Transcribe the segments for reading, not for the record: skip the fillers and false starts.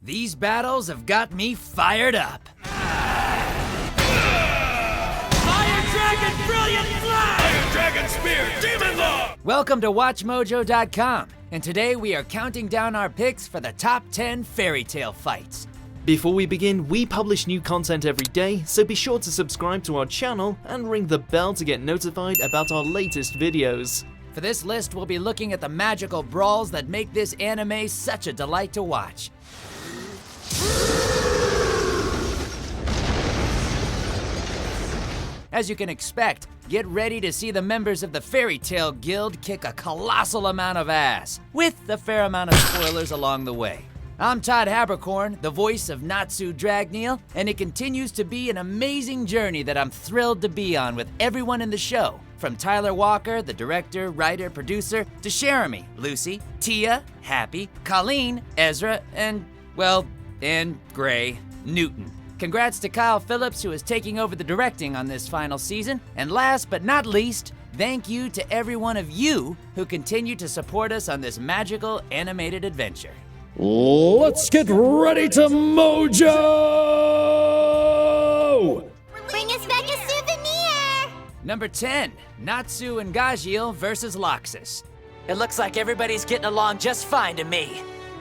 These battles have got me fired up. Fire Dragon Brilliant Flash! Fire Dragon Spear Demon Law! Welcome to WatchMojo.com, and today we are counting down our picks for the top 10 fairy tale fights. Before we begin, we publish new content every day, so be sure to subscribe to our channel and ring the bell to get notified about our latest videos. For this list, we'll be looking at the magical brawls that make this anime such a delight to watch. As you can expect, get ready to see the members of the Fairy Tale Guild kick a colossal amount of ass, with a fair amount of spoilers along the way. I'm Todd Haberkorn, the voice of Natsu Dragneel, and it continues to be an amazing journey that I'm thrilled to be on with everyone in the show. From Tyler Walker, the director, writer, producer, to Jeremy, Lucy, Tia, Happy, Colleen, Ezra, and Gray, Newton. Congrats to Kyle Phillips, who is taking over the directing on this final season. And last but not least, thank you to every one of you who continue to support us on this magical animated adventure. Let's get ready to mojo! Bring us back a souvenir! Number 10, Natsu and Gajeel versus Laxus. It looks like everybody's getting along just fine to me.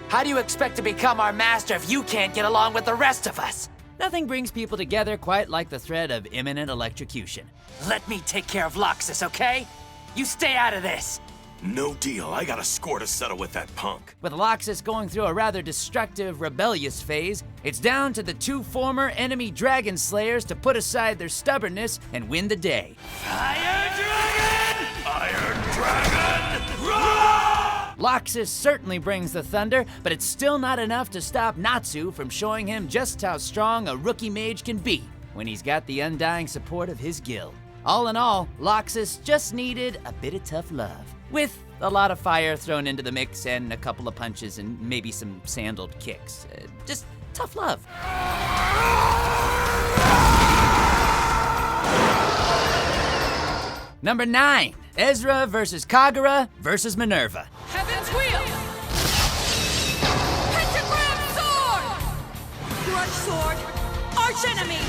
How do you expect to become our master if you can't get along with the rest of us? Nothing brings people together quite like the threat of imminent electrocution. Let me take care of Laxus, okay? You stay out of this! No deal. I got a score to settle with that punk. With Laxus going through a rather destructive, rebellious phase, it's down to the two former enemy dragon slayers to put aside their stubbornness and win the day. Fire Dragon! Iron Dragon! Roar! Laxus certainly brings the thunder, but it's still not enough to stop Natsu from showing him just how strong a rookie mage can be when he's got the undying support of his guild. All in all, Laxus just needed a bit of tough love, with a lot of fire thrown into the mix and a couple of punches and maybe some sandaled kicks. Just tough love. Number 9, Erza versus Kagura versus Minerva. Heaven's Wheel! Pentagram Sword! Grudge Sword! Arch Enemy!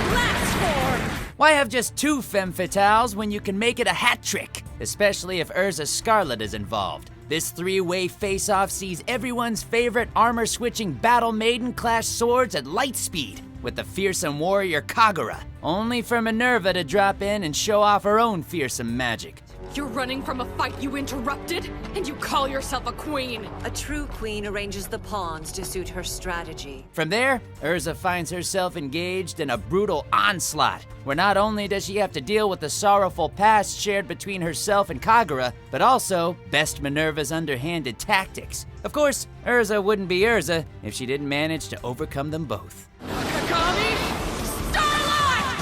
Blast Sword! Why have just 2 femme fatales when you can make it a hat trick? Especially if Erza Scarlet is involved. This 3-way face-off sees everyone's favorite armor-switching battle maiden clash swords at light speed with the fearsome warrior Kagura, only for Minerva to drop in and show off her own fearsome magic. You're running from a fight you interrupted, and you call yourself a queen. A true queen arranges the pawns to suit her strategy. From there, Erza finds herself engaged in a brutal onslaught, where not only does she have to deal with the sorrowful past shared between herself and Kagura, but also best Minerva's underhanded tactics. Of course, Erza wouldn't be Erza if she didn't manage to overcome them both. Nakagami! Starlight!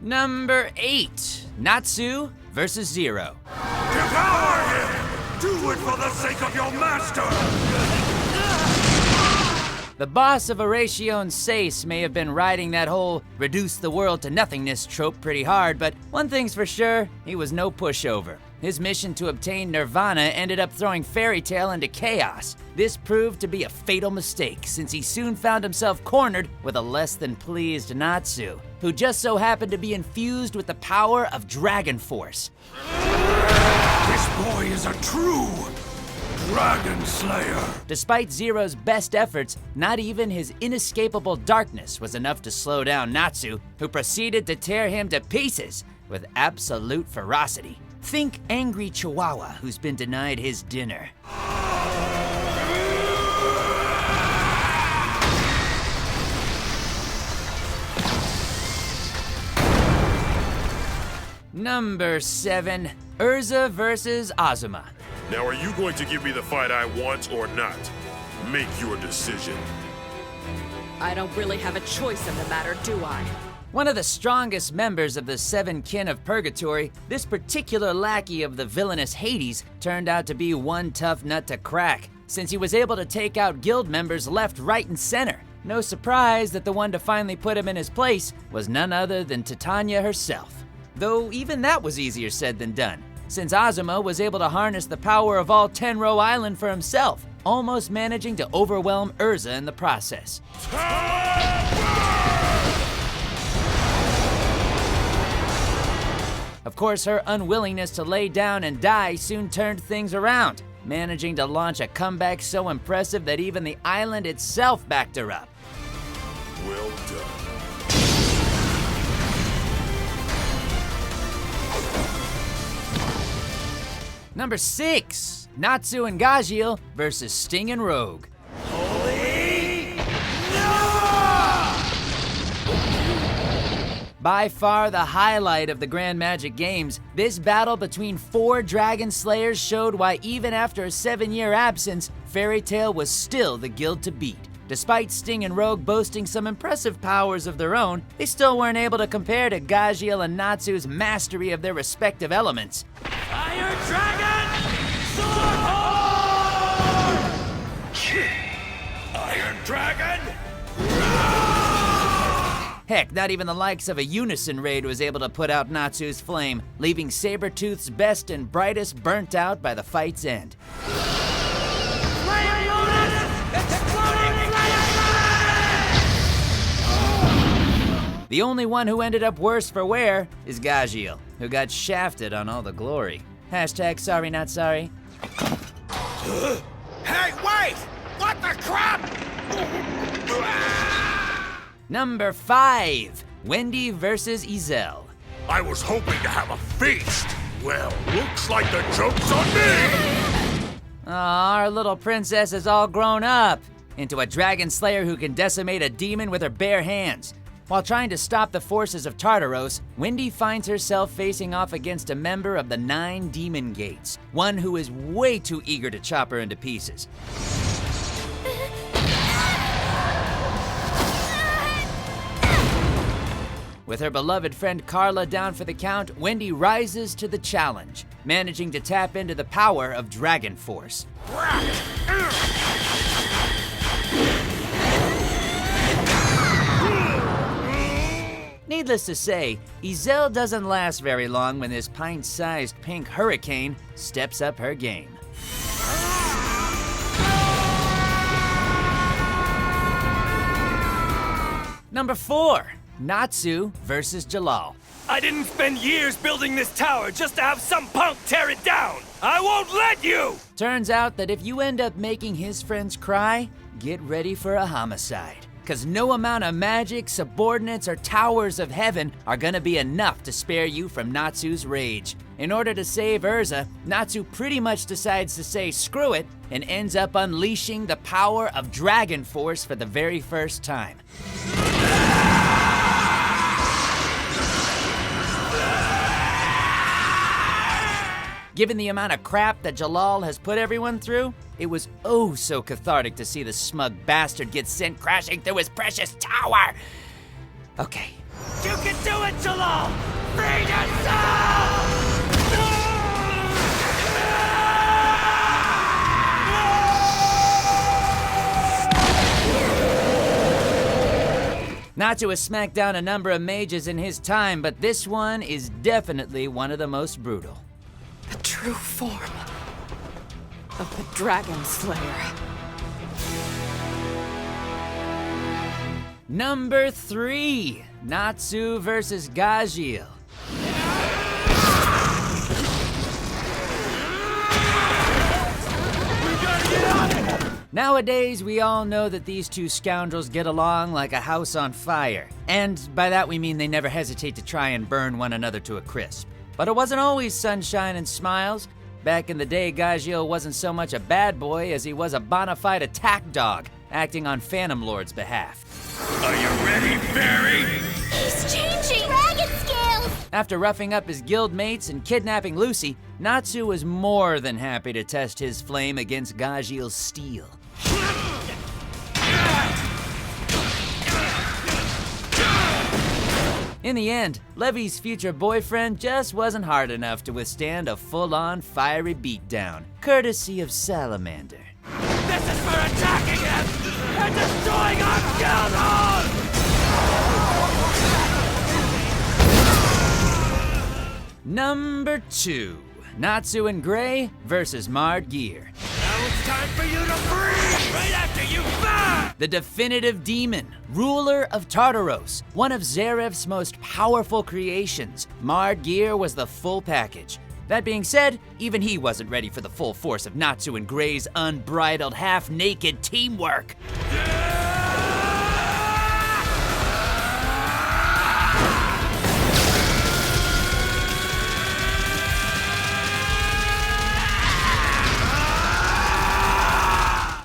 Number 8, Natsu versus Zero. Devour him! Do it for the sake of your master! The boss of Horatio Sace may have been riding that whole reduce the world to nothingness trope pretty hard, but one thing's for sure, he was no pushover. His mission to obtain Nirvana ended up throwing Fairy Tail into chaos. This proved to be a fatal mistake, since he soon found himself cornered with a less than pleased Natsu, who just so happened to be infused with the power of Dragon Force. This boy is a true Dragon Slayer. Despite Zero's best efforts, not even his inescapable darkness was enough to slow down Natsu, who proceeded to tear him to pieces with absolute ferocity. Think angry Chihuahua who's been denied his dinner. Number 7, Erza versus Azuma. Now, are you going to give me the fight I want or not? Make your decision. I don't really have a choice in the matter, do I? One of the strongest members of the 7 Kin of Purgatory, this particular lackey of the villainous Hades turned out to be one tough nut to crack, since he was able to take out guild members left, right, and center. No surprise that the one to finally put him in his place was none other than Titania herself. though even that was easier said than done, since Azuma was able to harness the power of all Tenro Island for himself, almost managing to overwhelm Erza in the process. Of course, her unwillingness to lay down and die soon turned things around, managing to launch a comeback so impressive that even the island itself backed her up. Well done. Number 6, Natsu and Gajeel versus Sting and Rogue. By far the highlight of the Grand Magic Games, this battle between 4 Dragon Slayers showed why even after a 7-year absence, Fairy Tail was still the guild to beat. Despite Sting and Rogue boasting some impressive powers of their own, they still weren't able to compare to Gajeel and Natsu's mastery of their respective elements. Fire Dragon! Sword Iron Dragon! Heck, not even the likes of a Unison Raid was able to put out Natsu's flame, leaving Sabretooth's best and brightest burnt out by the fight's end. The only one who ended up worse for wear is Gajeel, who got shafted on all the glory. Hashtag sorry not sorry. Hey, wait! What the crap? Number 5, Wendy versus Ezel. I was hoping to have a feast. Well, looks like the joke's on me. Aw, our little princess is all grown up into a dragon slayer who can decimate a demon with her bare hands. While trying to stop the forces of Tartaros, Wendy finds herself facing off against a member of the 9 Demon Gates, one who is way too eager to chop her into pieces. With her beloved friend Carla down for the count, Wendy rises to the challenge, managing to tap into the power of Dragon Force. Needless to say, Ezel doesn't last very long when this pint-sized pink hurricane steps up her game. Number 4, Natsu versus Jellal. I didn't spend years building this tower just to have some punk tear it down! I won't let you! Turns out that if you end up making his friends cry, get ready for a homicide. Cause no amount of magic, subordinates, or towers of heaven are gonna be enough to spare you from Natsu's rage. In order to save Erza, Natsu pretty much decides to say screw it and ends up unleashing the power of Dragon Force for the very first time. Given the amount of crap that Jellal has put everyone through, it was oh so cathartic to see the smug bastard get sent crashing through his precious tower. Okay. You can do it, Jellal! Free yourself! Natsu has smacked down a number of mages in his time, but this one is definitely one of the most brutal. The true form of the Dragon Slayer. Number 3, Natsu versus Gajeel. Nowadays, we all know that these two scoundrels get along like a house on fire. And by that we mean they never hesitate to try and burn one another to a crisp. But it wasn't always sunshine and smiles. Back in the day, Gajeel wasn't so much a bad boy as he was a bona fide attack dog, acting on Phantom Lord's behalf. Are you ready, Fairy? He's changing! Dragon scales! After roughing up his guild mates and kidnapping Lucy, Natsu was more than happy to test his flame against Gajeel's steel. In the end, Levy's future boyfriend just wasn't hard enough to withstand a full-on fiery beatdown, courtesy of Salamander. This is for attacking him and destroying our guild hall! Number 2. Natsu and Gray versus Mard Geer. Now it's time for you to breathe! Right after you burn! The definitive demon, ruler of Tartaros, one of Zarev's most powerful creations, Mard Geer was the full package. That being said, even he wasn't ready for the full force of Natsu and Gray's unbridled, half-naked teamwork.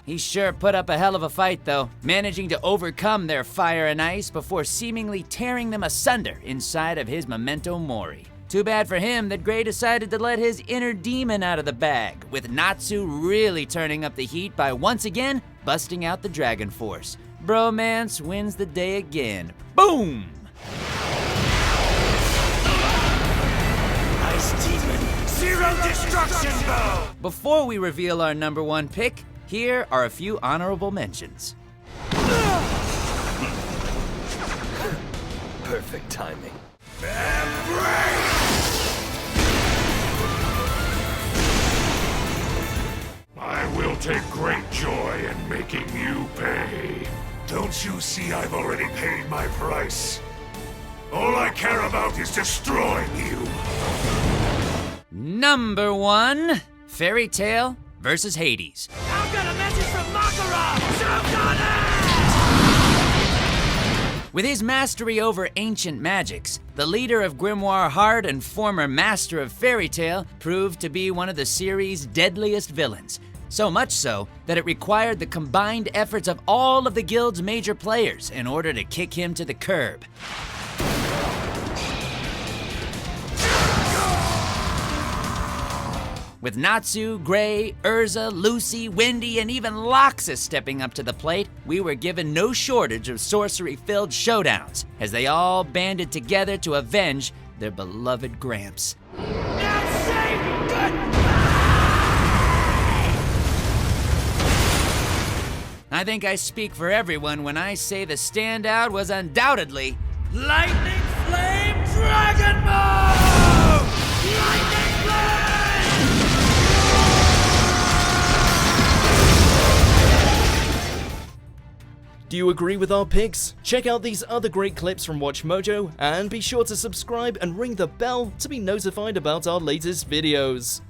He sure put up a hell of a fight, though, managing to overcome their fire and ice before seemingly tearing them asunder inside of his memento mori. Too bad for him that Gray decided to let his inner demon out of the bag, with Natsu really turning up the heat by once again busting out the Dragon Force. Bromance wins the day again. Boom! Ice Demon, Zero Destruction Bow! Before we reveal our number 1 pick, here are a few honorable mentions. Perfect timing. I will take great joy in making you pay. Don't you see I've already paid my price? All I care about is destroying you. Number 1, Fairy Tail versus Hades. I've got a message from Kagura! With his mastery over ancient magics, the leader of Grimoire Heart and former master of Fairy Tail proved to be one of the series' deadliest villains. So much so that it required the combined efforts of all of the guild's major players in order to kick him to the curb. With Natsu, Gray, Erza, Lucy, Wendy, and even Laxus stepping up to the plate, we were given no shortage of sorcery-filled showdowns, as they all banded together to avenge their beloved Gramps. Now say goodbye! I think I speak for everyone when I say the standout was undoubtedly Lightning Flame Dragon Mode! Lightning Flame! Do you agree with our picks? Check out these other great clips from WatchMojo, and be sure to subscribe and ring the bell to be notified about our latest videos.